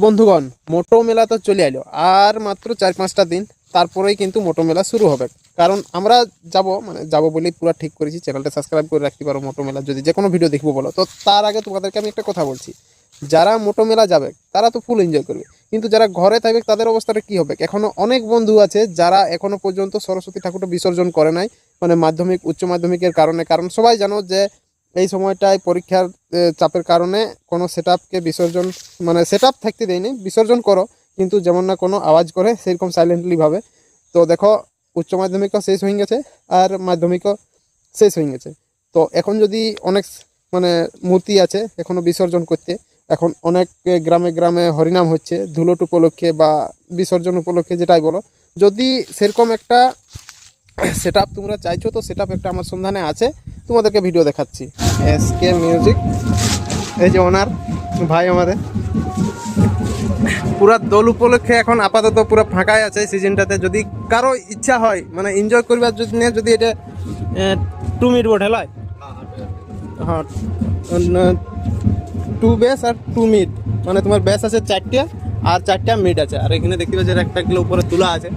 বন্ধুগণ, মোটো মেলা তো চলে এলো আর মাত্র 4-5টা দিন, তারপরেই কিন্তু মোটো মেলা শুরু হবে। কারণ আমরা যাব বলেই পুরো ঠিক করেছি। চ্যানেলটা সাবস্ক্রাইব করে রাখতে পারো। মোটো মেলা যদি যে কোনো ভিডিও দেখবো বলো, তো তার আগে তোমাদেরকে আমি একটা কথা বলছি। যারা মোটো মেলা যাবে তারা তো ফুল এনজয় করবে, কিন্তু যারা ঘরে থাকবে তাদের অবস্থাটা কী হবে? এখনও অনেক বন্ধু আছে যারা এখনও পর্যন্ত সরস্বতী ঠাকুরটা বিসর্জন করে নাই, মানে মাধ্যমিক উচ্চ মাধ্যমিকের কারণে। কারণ সবাই জানো যে এই সময়টায় পরীক্ষার চাপের কারণে কোনো সেট আপকে বিসর্জন, মানে সেট আপ থাকতে দেয়নি, বিসর্জন করো কিন্তু যেমন না কোনো আওয়াজ করে সেরকম সাইলেন্টলিভাবে। তো দেখো, উচ্চ মাধ্যমিকও শেষ হয়ে গেছে আর মাধ্যমিকও শেষ হয়ে গেছে। তো এখন যদি অনেক মানে মূর্তি আছে এখনও বিসর্জন করতে, এখন অনেক গ্রামে গ্রামে হরিনাম হচ্ছে ধুলোট উপলক্ষে বা বিসর্জন উপলক্ষে, যেটাই বলো। যদি সেরকম একটা সেট আপ তোমরা চাইছো, তো সেট আপ একটা আমার সন্ধানে আছে, তোমাদেরকে ভিডিও দেখাচ্ছি। এসকে মিউজিক, এই যে ওনার ভাই আমাদের। পুরা দোল উপলক্ষে এখন আপাতত পুরো ফাঁকাই আছে সিজনটাতে। যদি কারো ইচ্ছা হয় মানে এনজয় করবার জন্য, যদি এটা 2 মিনিট বোর্ড হেলায়, হ্যাঁ 2 বেস আর 2 মিড, মানে তোমার বেস আছে 4টে আর 4টা মিড আছে। আর এখানে দেখতে পাচ্ছি একটা কিলো উপরে তুলা আছে,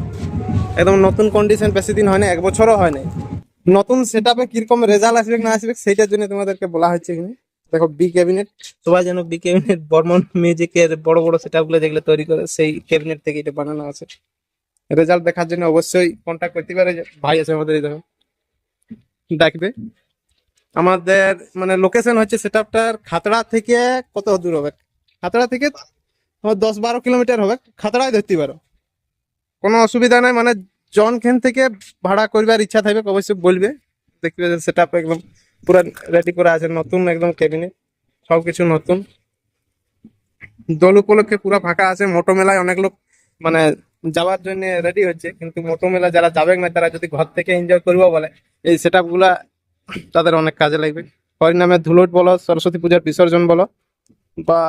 একদম নতুন কন্ডিশন, বেশি দিন হয় না, 1 বছরও হয় না। নতুন সেট আপে কিরকম রেজাল্ট আসবে না আসবে সেইটার জন্য তোমাদেরকে বলা হচ্ছে এখানে। দেখো বি ক্যাবিনেট, সবাই জানো বি ক্যাবিনেট বর্মন মিউজিকের বড় বড় সেট আপগুলো যেগুলো তৈরি করে, সেই ক্যাবিনেট থেকে এটা বানানো আছে। রেজাল্ট দেখার জন্য অবশ্যই কন্ট্যাক্ট করতে পারে, যে ভাই আছে আমাদের, এই দেখো ডাকবে। আমাদের মানে লোকেশন হচ্ছে সেট আপটার খাতড়া থেকে কত দূর হবে? খাতড়া থেকে 10-12 কিলোমিটার হবে। খাতড়ায় ধরতে পারো, কোনো অসুবিধা নাই। মানে জনখান থেকে ভাড়া করবার ইচ্ছা থাকবে অবশ্যই বলবে। দেখতে পাচ্ছেন সেট আপ একদম পুরো রেডি করা আছে, নতুন একদম ক্যাবিনেট, সবকিছু নতুন। দোল উপলক্ষে পুরো ফাঁকা আছে। মোটো মেলায় অনেক লোক মানে যাওয়ার জন্য রেডি হচ্ছে, কিন্তু মোটো মেলা যারা যাবে না, তারা যদি ঘর থেকে এনজয় করবো বলে, এই সেট আপ গুলা তাদের অনেক কাজে লাগবে। হরিনামের ধুলোট বলো, সরস্বতী পূজার বিসর্জন বলো, বা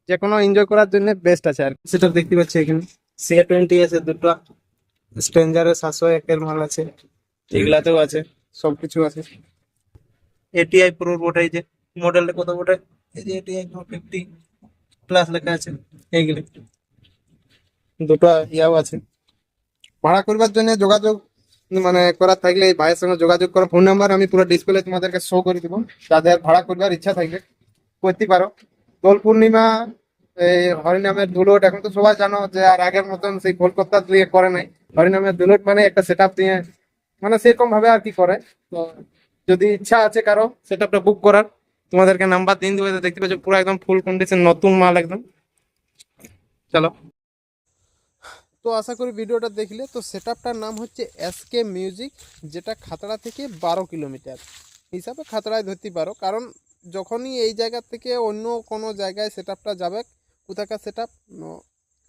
যে কোনো এনজয় করার জন্য বেস্ট আছে। আর সেটা দেখতে পাচ্ছি এখানে C20 আছে দুটো, স্ট্রেঞ্জারের 701-এর মাল আছে, এগুলাতেও আছে, সবকিছু আছে। এটিআই প্রো বটে, এই যে মডেলটা কত বটে, এই যে এটিআই প্রো 50+ লেখা আছে। এইগুলি দুটো ইয়াও আছে। ভাড়া করবার জন্য যোগাযোগ মানে করার থাকলে এই ভাইয়ের সঙ্গে যোগাযোগ করো। ফোন নাম্বার আমি পুরো ডিসপ্লে তোমাদেরকে শো করে দিব। যাদের ভাড়া করবার ইচ্ছা থাকবে করতে পারো। দোল পূর্ণিমা, এই হরিনামের দুলট, এখন তো সবাই জানো যে আর আগের মতন সেই কলকাতা দিয়ে করে নাই। হরিনামের দুলট মানে একটা সেট আপ দিয়ে, মানে সেরকম ভাবে আর কি করে। তো যদি ইচ্ছা আছে কারো সেট আপটা বুক করার, তোমাদেরকে নাম্বার দিন দেবো। দেখতে পাচ্ছ পুরো একদম ফুল কন্ডিশন, নতুন মাল একদম। চলো, তো আশা করি ভিডিওটা দেখলে। তো সেট আপটার নাম হচ্ছে এসকে মিউজিক, যেটা খাতড়া থেকে 12 কিলোমিটার হিসাবে খাতড়ায় ধরতে পারো। কারণ যখনই এই জায়গা থেকে অন্য কোনো জায়গায় সেট আপটা যাবে, কোথাকার সেট আপ,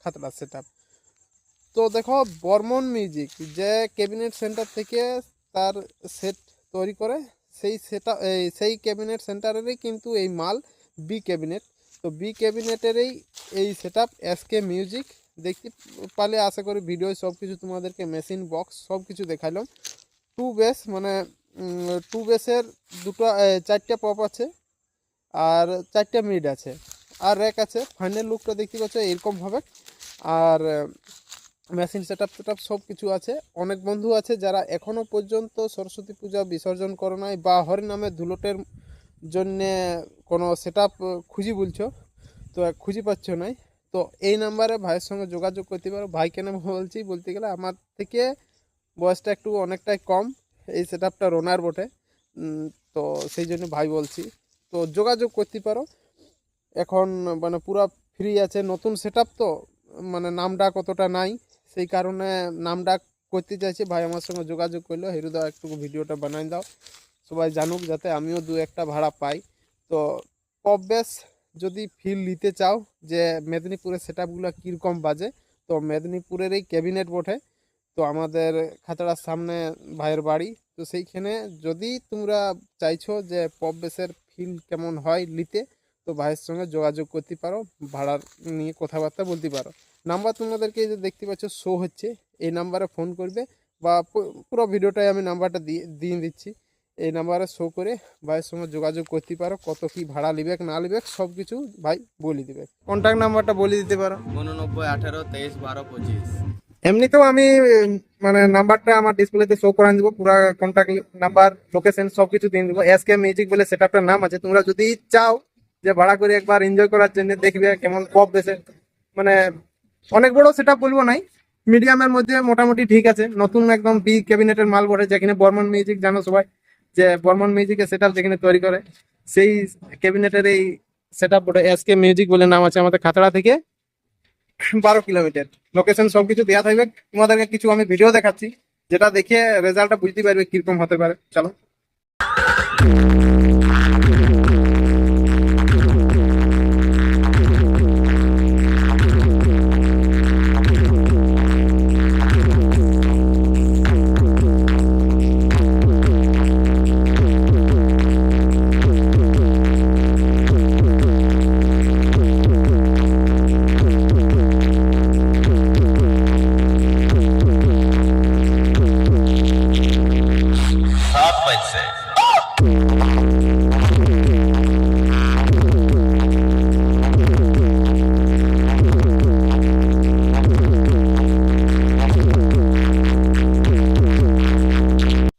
খাতড়ার সেট আপ। তো দেখো, বর্মন মিউজিক যে ক্যাবিনেট সেন্টার থেকে তার সেট তৈরি করে, সেই সেটা সেই ক্যাবিনেট সেন্টারেরই কিন্তু এই মাল বি ক্যাবিনেট। তো বি ক্যাবিনেটেরই এই সেট আপ এসকে মিউজিক। দেখতে পালে আশা করি ভিডিও সব কিছু তোমাদেরকে, মেশিন বক্স সব কিছু দেখাইলাম। 2 বেস, মানে 2 বেসের দুটো 4টে পপ আছে আর 4টে মিড আছে আর র্যাক আছে। ফাইনাল লুকটা দেখতে পাচ্ছ এরকম হবে। আর মেশিন সেট আপ সব কিছু আছে। অনেক বন্ধু আছে যারা এখনও পর্যন্ত সরস্বতী পূজা বিসর্জন করে নাই, বা হরিনামের ধুলোটের জন্যে কোনো সেট আপ খুঁজি বলছো, তো খুঁজে পাচ্ছ নাই। তো এই নাম্বারে ভাইয়ের সঙ্গে যোগাযোগ করতে পারো। ভাই কেন বলছি বলতে গেলে, আমার থেকে বয়সটা একটু অনেকটাই কম, এই সেট আপটার ওনার বটে। তো সেই জন্য ভাই বলছি, তো যোগাযোগ করতে পারো। এখন মানে পুরো ফ্রি আছে, নতুন সেট আপ তো, মানে নাম ডাক অতটা নাই, সেই কারণে নাম ডাক করতে চাইছি। ভাই আমার সঙ্গে যোগাযোগ করলো, হিরুদা একটু ভিডিওটা বানাই দাও, সবাই জানুক, যাতে আমিও 2-1টা ভাড়া পাই। তো পপ বেস যদি ফিল নিতে চাও যে মেদিনীপুরের সেট আপগুলো কীরকম বাজে, তো মেদিনীপুরের এই ক্যাবিনেট বটে। তো আমাদের খাতড়ার সামনে ভাইয়ের বাড়ি, তো সেইখানে যদি তোমরা চাইছো যে পপ বেসের ফিল কেমন হয় নিতে, তো ভাইয়ের সঙ্গে যোগাযোগ করতে পারো, ভাড়ার নিয়ে কথাবার্তা বলতে পারো। নাম্বার তোমাদেরকে এই যে দেখতে পাচ্ছ শো হচ্ছে, এই নাম্বারে ফোন করবে, বা পুরো ভিডিওটাই আমি নাম্বারটা দিয়ে দিচ্ছি। এই নাম্বারে শো করে ভাইয়ের সঙ্গে যোগাযোগ করতে পারো, কত কি ভাড়া লিবে না লিবে সব কিছু ভাই বলে দিবে। কন্ট্যাক্ট নাম্বারটা বলে দিতে পারো। 89 18 23 12 25। এমনিতেও আমি মানে নাম্বারটা আমার ডিসপ্লেতে শো করে দিব, পুরো কন্ট্যাক্ট নাম্বার লোকেশন সবকিছু দিয়ে দিব। এসকে মিউজিক বলে সেটআপটার নাম আছে। তোমরা যদি চাও যে ভাড়া করে একবার এনজয় করার জন্য দেখবে কেমন পপ বেসে, মানে অনেক বড় সেটআপ বলবো নাই, মিডিয়ামের মধ্যে মোটামুটি ঠিক আছে। নতুন একদম বি ক্যাবিনেটের মাল বটে, যেখানে বর্মন মিউজিক জানো সবাই, যে বর্মন মিউজিকের সেটআপ যেখানে তৈরি করে সেই ক্যাবিনেটের এই সেটআপ বটে। এসকে মিউজিক বলে নাম আছে, আমাদের খাতড়া থেকে 12 কিলোমিটার। লোকেশন সবকিছু দেওয়া থাকবে। তোমাদেরকে কিছু আমি ভিডিও দেখাচ্ছি, যেটা দেখে রেজাল্টটা বুঝতে পারবে কিরকম হতে পারে। চলো।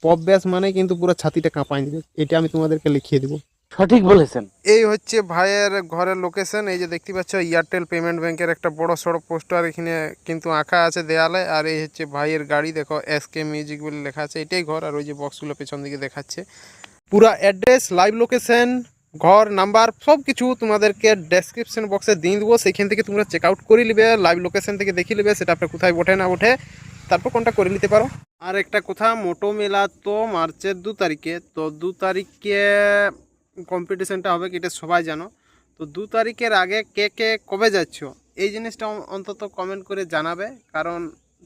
পপ ব্যাস মানে কিন্তু পুরো ছাতিটা কাঁপাই দিবে, এটা আমি তোমাদেরকে লিখিয়ে দিব। সঠিক বলেছেন। এই হচ্ছে ভাইয়ের ঘরের লোকেশন। এই যে দেখতে পাচ্ছ এয়ারটেল পেমেন্ট ব্যাংকের একটা বড় সড়ো পোস্টার এখানে কিন্তু আঁকা আছে দেয়ালে। আর এই হচ্ছে ভাইয়ের গাড়ি, দেখো এসকে মিউজিক বলে লেখা আছে, এটাই ঘর। আর ওই যে বক্সগুলো পেছন দিকে দেখাচ্ছে, পুরা অ্যাড্রেস, লাইভ লোকেশন, ঘর নাম্বার সব কিছু তোমাদেরকে ডেসক্রিপশন বক্সে দিয়ে দেবো। সেখান থেকে তোমরা চেক আউট করে নিবে, লাইভ লোকেশন থেকে দেখে নেবে সেটা আপনার কোথায় ওঠে না ওঠে, তারপর কোনটা করে নিতে পারো। আর একটা কথা, মোটো মেলা তো মার্চের 2 তারিখে, তো 2 তারিখে কম্পিটিশনটা হবে, এটা সবাই জানো। তো 2 তারিখের আগে কে কে কবে যাচ্ছ এই জিনিসটা অন্তত কমেন্ট করে জানাবে, কারণ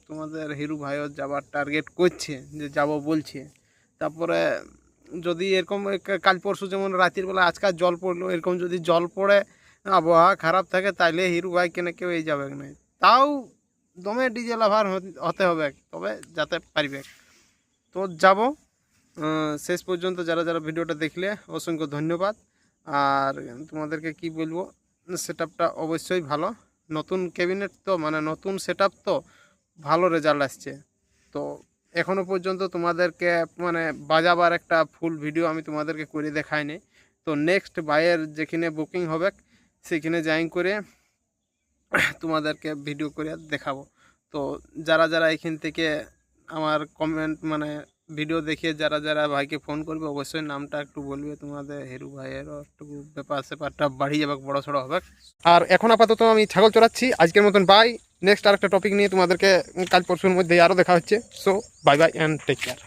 তোমাদের হিরু ভাইও যাবার টার্গেট করছে, যে যাব বলছে। তারপরে যদি এরকম কাল পরশু যেমন রাতের বেলা আজকাল জল পড়লো, এরকম যদি জল পড়ে আবহাওয়া খারাপ থাকে, তাইলে হিরু ভাই কেন কেউ এই যাবে না। তাও দমে ডিজে লাভার হতে হবে, তবে যাতে পারবে। তো যাব। শেষ পর্যন্ত যারা যারা ভিডিওটা দেখলে অসংখ্য ধন্যবাদ। আর তোমাদেরকে কি বলবো, সেটআপটা অবশ্যই ভালো। নতুন ক্যাবিনেট তো, মানে নতুন সেটআপ তো, ভালো রেজাল্ট আসছে। তো এখনো পর্যন্ত তোমাদেরকে মানে বাজাবার একটা ফুল ভিডিও আমি তোমাদেরকে করে দেখাইনি। তো নেক্সট বাইয়ের যেখানে বুকিং হবে সেখানে জয়েন করে তোমাদেরকে ভিডিও করে দেখাবো। তো যারা যারা এখান থেকে আমার কমেন্ট মানে ভিডিও দেখে যারা যারা ভাইকে ফোন করবে, অবশ্যই নামটা একটু বলবে। তোমাদের হিরু ভাইয়েরও একটু ব্যাপার স্যাপারটা বাড়িয়ে যাবে, বড় সড়ো হবে। আর এখন আপাতত আমি ছাগল চড়াচ্ছি আজকের মতন। বাই। নেক্সট আরেকটা টপিক নিয়ে তোমাদেরকে কাল পরশুর মধ্যে আরও দেখা হচ্ছে। So bye bye and take care.